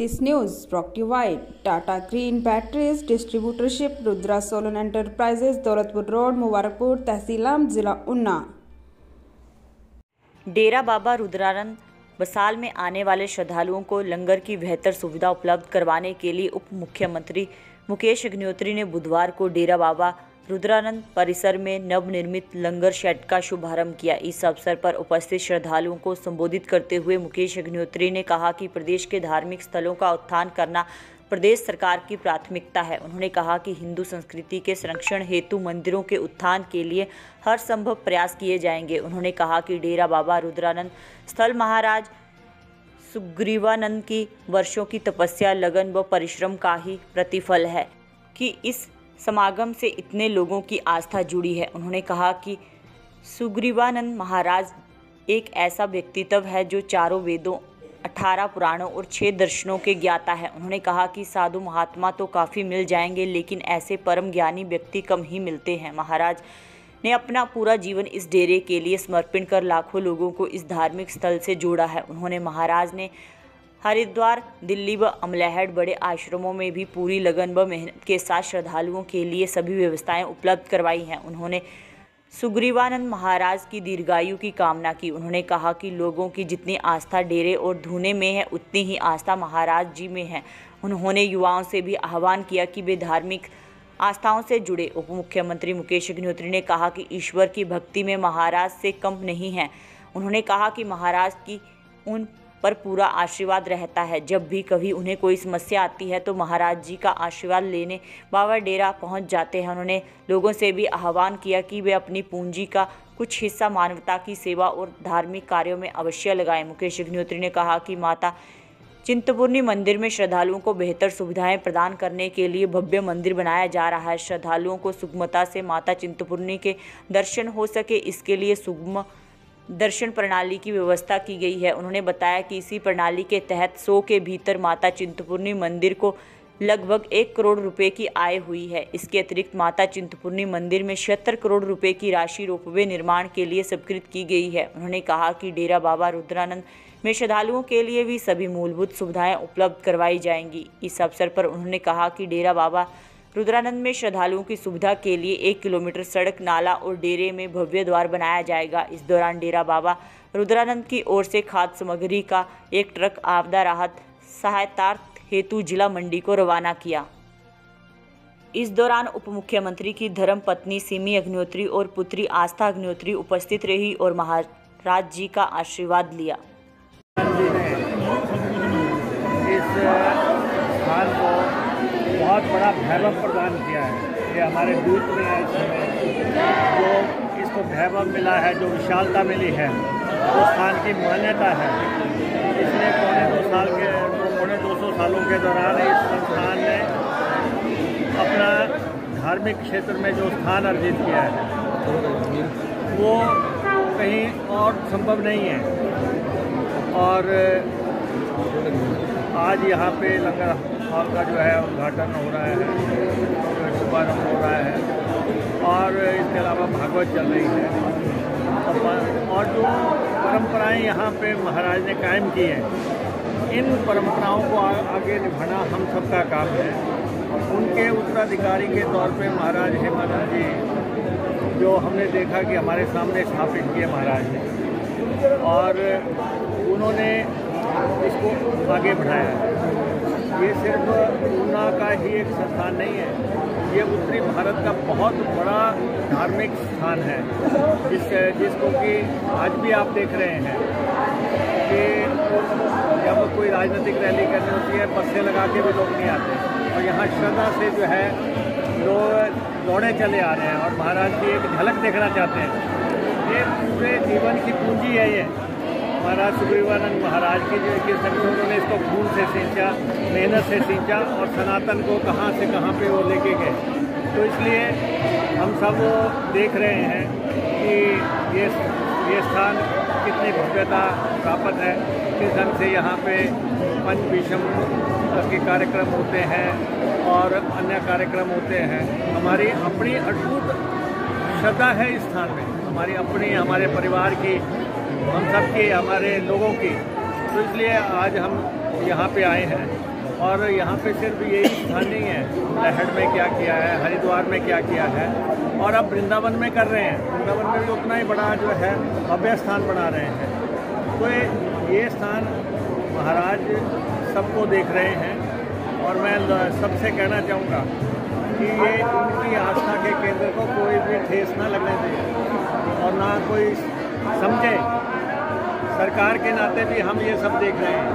This news brought to you by Tata Green Batteries Distributorship, Rudra Solar Enterprises, Daulatpur road, Mubarakpur, तहसील आम, जिला उन्ना। डेरा बाबा रुद्रानंद बसाल में आने वाले श्रद्धालुओं को लंगर की बेहतर सुविधा उपलब्ध करवाने के लिए उप मुख्यमंत्री मुकेश अग्निहोत्री ने बुधवार को डेरा बाबा रुद्रानंद परिसर में नवनिर्मित लंगर शेड का शुभारंभ किया। इस अवसर पर उपस्थित श्रद्धालुओं को संबोधित करते हुए मुकेश अग्निहोत्री ने कहा कि प्रदेश के धार्मिक स्थलों का उत्थान करना प्रदेश सरकार की प्राथमिकता है। उन्होंने कहा कि हिंदू संस्कृति के संरक्षण हेतु मंदिरों के उत्थान के लिए हर संभव प्रयास किए जाएंगे। उन्होंने कहा कि डेरा बाबा रुद्रानंद स्थल महाराज सुग्रीवानंद की वर्षों की तपस्या, लगन व परिश्रम का ही प्रतिफल है कि इस समागम से इतने लोगों की आस्था जुड़ी है। उन्होंने कहा कि सुग्रीवानंद महाराज एक ऐसा व्यक्तित्व है जो चारों वेदों, 18 पुराणों और 6 दर्शनों के ज्ञाता है। उन्होंने कहा कि साधु महात्मा तो काफ़ी मिल जाएंगे, लेकिन ऐसे परम ज्ञानी व्यक्ति कम ही मिलते हैं। महाराज ने अपना पूरा जीवन इस डेरे के लिए समर्पित कर लाखों लोगों को इस धार्मिक स्थल से जोड़ा है। उन्होंने महाराज ने हरिद्वार, दिल्ली व अमलहड़ बड़े आश्रमों में भी पूरी लगन व मेहनत के साथ श्रद्धालुओं के लिए सभी व्यवस्थाएं उपलब्ध करवाई हैं। उन्होंने सुग्रीवानंद महाराज की दीर्घायु की कामना की। उन्होंने कहा कि लोगों की जितनी आस्था डेरे और धूने में है, उतनी ही आस्था महाराज जी में है। उन्होंने युवाओं से भी आह्वान किया कि वे धार्मिक आस्थाओं से जुड़े। उप मुख्यमंत्री मुकेश अग्निहोत्री ने कहा कि ईश्वर की भक्ति में महाराज से कम नहीं है। उन्होंने कहा कि महाराज की उन पर पूरा आशीर्वाद रहता है। जब भी कभी उन्हें कोई समस्या आती है तो महाराज जी का आशीर्वाद लेने बाबा डेरा पहुंच जाते हैं। उन्होंने लोगों से भी आह्वान किया कि वे अपनी पूंजी का कुछ हिस्सा मानवता की सेवा और धार्मिक कार्यों में अवश्य लगाएं। मुकेश अग्निहोत्री ने कहा कि माता चिंतपूर्णी मंदिर में श्रद्धालुओं को बेहतर सुविधाएं प्रदान करने के लिए भव्य मंदिर बनाया जा रहा है। श्रद्धालुओं को सुगमता से माता चिंतपूर्णी के दर्शन हो सके, इसके लिए सुगम दर्शन प्रणाली की व्यवस्था की गई है। उन्होंने बताया कि इसी प्रणाली के तहत 100 के भीतर माता चिंतपूर्णी मंदिर को लगभग 1 करोड़ रुपए की आय हुई है। इसके अतिरिक्त माता चिंतपूर्णी मंदिर में 76 करोड़ रुपए की राशि रोपवे निर्माण के लिए स्वीकृत की गई है। उन्होंने कहा कि डेरा बाबा रुद्रानंद में श्रद्धालुओं के लिए भी सभी मूलभूत सुविधाएं उपलब्ध करवाई जाएंगी। इस अवसर पर उन्होंने कहा कि डेरा बाबा रुद्रानंद में श्रद्धालुओं की सुविधा के लिए 1 किलोमीटर सड़क, नाला और डेरे में भव्य द्वार बनाया जाएगा। इस दौरान डेरा बाबा रुद्रानंद की ओर से खाद्य सामग्री का एक ट्रक आपदा राहत सहायतार्थ हेतु जिला मंडी को रवाना किया। इस दौरान उप मुख्यमंत्री की धर्म पत्नी सिमी अग्निहोत्री और पुत्री आस्था अग्निहोत्री उपस्थित रही और महाराज जी का आशीर्वाद लिया। बहुत बड़ा वैभव प्रदान किया है। ये हमारे दूत में है, जो इसको वैभव मिला है, जो विशालता मिली है, वो स्थान की मान्यता है। इसलिए पौने 200 सालों के दौरान इस संस्थान ने अपना धार्मिक क्षेत्र में जो स्थान अर्जित किया है वो कहीं और संभव नहीं है। और आज यहाँ पे लंगर हॉल का जो है उद्घाटन हो रहा है, शुभारंभ हो रहा है और इसके अलावा भागवत चल रही है। और जो परंपराएं यहाँ पे महाराज ने कायम की हैं, इन परंपराओं को आगे निभाना हम सबका काम है। उनके उत्तराधिकारी के तौर पे महाराज हेमानंद जी, जो हमने देखा कि हमारे सामने स्थापित किए महाराज ने, और उन्होंने इसको आगे बढ़ाया। ये सिर्फ ऊना का ही एक संस्थान नहीं है, ये उत्तरी भारत का बहुत बड़ा धार्मिक स्थान है, जिसको कि आज भी आप देख रहे हैं कि जब कोई राजनीतिक रैली करनी होती है, बसें लगा के भी लोग नहीं आते और यहाँ श्रद्धा से जो है लोग दौड़े चले आ रहे हैं और महाराज की एक झलक देखना चाहते हैं। ये पूरे जीवन की पूंजी है। ये महाराज सुग्रीवानंद महाराज की जो कि उन्होंने इसको खून से सींचा, मेहनत से सींचा और सनातन को कहाँ से कहाँ पे वो लेके गए। तो इसलिए हम सब देख रहे हैं कि ये स्थान कितनी भव्यता प्राप्त है, किस ढंग से यहाँ पे पंचविषम के कार्यक्रम होते हैं और अन्य कार्यक्रम होते हैं। हमारी अपनी अटूट श्रद्धा है इस स्थान में, हमारी अपनी, हमारे परिवार की, हम सब की, हमारे लोगों की। तो इसलिए आज हम यहाँ पे आए हैं। और यहाँ पे सिर्फ यही स्थान नहीं है, लहड़ में क्या किया है, हरिद्वार में क्या किया है, और अब वृंदावन में कर रहे हैं। वृंदावन में भी उतना ही बड़ा जो है भव्य स्थान बना रहे हैं। तो ये स्थान महाराज सबको देख रहे हैं, और मैं सबसे कहना चाहूँगा कि ये उनकी आस्था के केंद्र को कोई भी ठेस ना लगने दे और ना कोई समझे। सरकार के नाते भी हम ये सब देख रहे हैं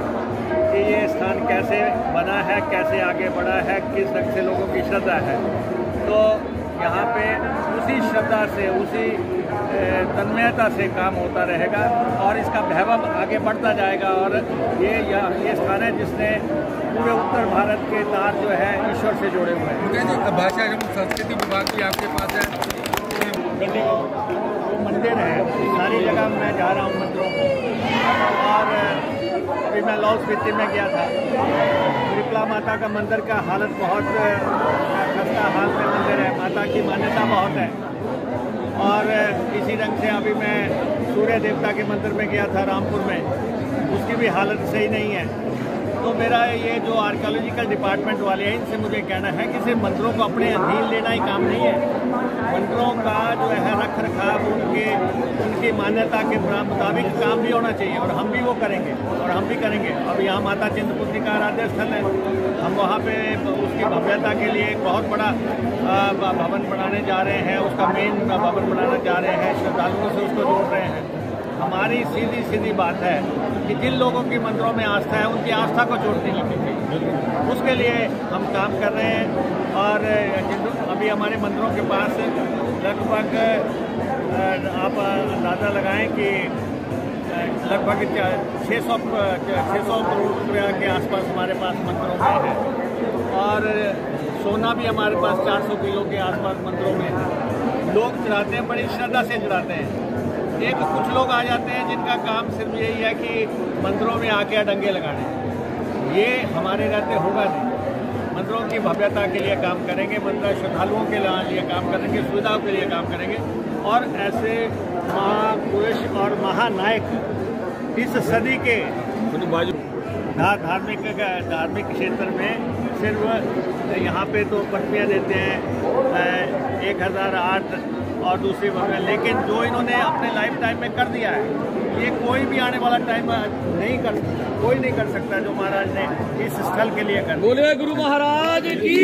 कि ये स्थान कैसे बना है, कैसे आगे बढ़ा है, किस ढंग से लोगों की श्रद्धा है। तो यहाँ पे उसी श्रद्धा से, उसी तन्मयता से काम होता रहेगा और इसका वैभव आगे बढ़ता जाएगा। और ये स्थान है जिसने पूरे उत्तर भारत के तार जो है ईश्वर से जुड़े हुए हैं। भाषा एवं संस्कृति विभाग भी आपके पास है। वो मंदिर है, सारी जगह मैं जा रहा हूँ मंदिरों को। और अभी मैं लाहौल स्पीति में गया था, त्रिपुरा माता का मंदिर का हालत बहुत खस्ता हाल में मंदिर है, माता की मान्यता बहुत है। और इसी ढंग से अभी मैं सूर्य देवता के मंदिर में गया था रामपुर में, उसकी भी हालत सही नहीं है। तो मेरा ये जो आर्कियोलॉजिकल डिपार्टमेंट वाले हैं, इनसे मुझे कहना है कि सिर्फ मंदिरों को अपने अधीन लेना ही काम नहीं है। मंदिरों का जो है रख रखाव उनकी मान्यता के मुताबिक काम भी होना चाहिए, और हम भी वो करेंगे और हम भी करेंगे। अब यहाँ माता चिंतपूर्णी का आराध्य स्थल है, हम वहाँ पे उसकी भव्यता के लिए एक बहुत बड़ा भवन बनाने जा रहे हैं, उसका मेन भवन बनाने जा रहे हैं, श्रद्धालुओं से उसको जोड़ रहे हैं। हमारी सीधी बात है कि जिन लोगों की मंदिरों में आस्था है, उनकी आस्था को चोट नहीं लगनी चाहिए। उसके लिए हम काम कर रहे हैं। और अभी हमारे मंदिरों के पास लगभग आप अंदाज़ा लगाएं कि लगभग 600 करोड़ रुपया के आसपास हमारे पास मंदिरों में है। और सोना भी हमारे पास 400 किलो के आसपास मंदिरों में है। लोग चढ़ाते हैं, बड़ी श्रद्धा से चढ़ाते हैं। एक कुछ लोग आ जाते हैं जिनका काम सिर्फ यही है कि मंदिरों में आके डंगे लगाने। ये हमारे रहते होगा नहीं। मंदिरों की भव्यता के लिए काम करेंगे, मंदिर श्रद्धालुओं के लिए काम करेंगे, सुविधाओं के लिए काम करेंगे। और ऐसे महापुरुष और महानायक इस सदी के धार्मिक क्षेत्र में सिर्फ यहाँ पे तो पटवियाँ देते हैं 1008 और दूसरी बात, लेकिन जो इन्होंने अपने लाइफ टाइम में कर दिया है, ये कोई भी आने वाला टाइम नहीं कर सकता, कोई नहीं कर सकता जो महाराज ने इस स्थल के लिए कर। बोले गुरु महाराज की।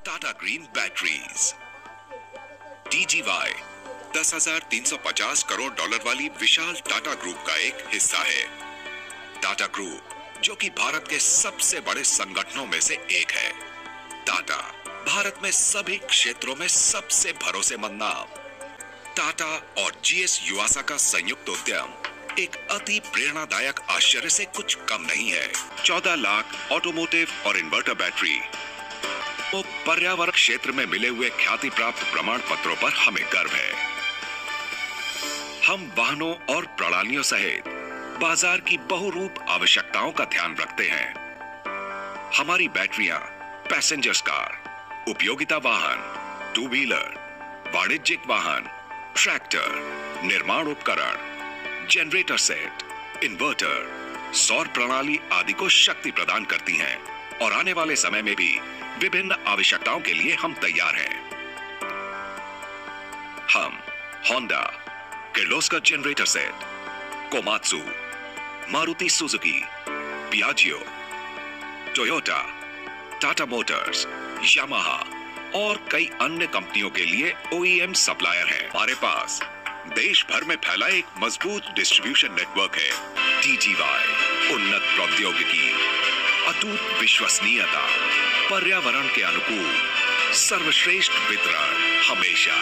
Tata green batteries DGY 10,350 crore dollar वाली विशाल टाटा ग्रुप का एक हिस्सा है। टाटा ग्रुप, जो कि भारत के सबसे बड़े संगठनों में से एक है। टाटा भारत में सभी क्षेत्रों में सबसे भरोसेमंद नाम। टाटा और GS युवासा का संयुक्त उद्यम एक अति प्रेरणादायक आश्चर्य से कुछ कम नहीं है। 14 लाख ऑटोमोटिव और इन्वर्टर बैटरी, तो पर्यावरण क्षेत्र में मिले हुए ख्याति प्राप्त प्रमाण पत्रों पर हमें गर्व है। हम वाहनों और प्रणालियों सहित बाजार की बहुरूप आवश्यकताओं का ध्यान रखते हैं। हमारी बैटरियां पैसेंजर्स कार, उपयोगिता वाहन, 2 व्हीलर, वाणिज्यिक वाहन, ट्रैक्टर, निर्माण उपकरण, जनरेटर सेट, इन्वर्टर, सौर प्रणाली आदि को शक्ति प्रदान करती हैं और आने वाले समय में भी विभिन्न आवश्यकताओं के लिए हम तैयार हैं। हम Honda, Kirloskar generator set, Komatsu, Maruti Suzuki, Piaggio, Toyota, Tata Motors, Yamaha और कई अन्य कंपनियों के लिए OEM सप्लायर हैं। हमारे पास देश भर में फैला एक मजबूत डिस्ट्रीब्यूशन नेटवर्क है। DGY, उन्नत प्रौद्योगिकी, अटूट विश्वसनीयता, पर्यावरण के अनुकूल, सर्वश्रेष्ठ वितरण हमेशा।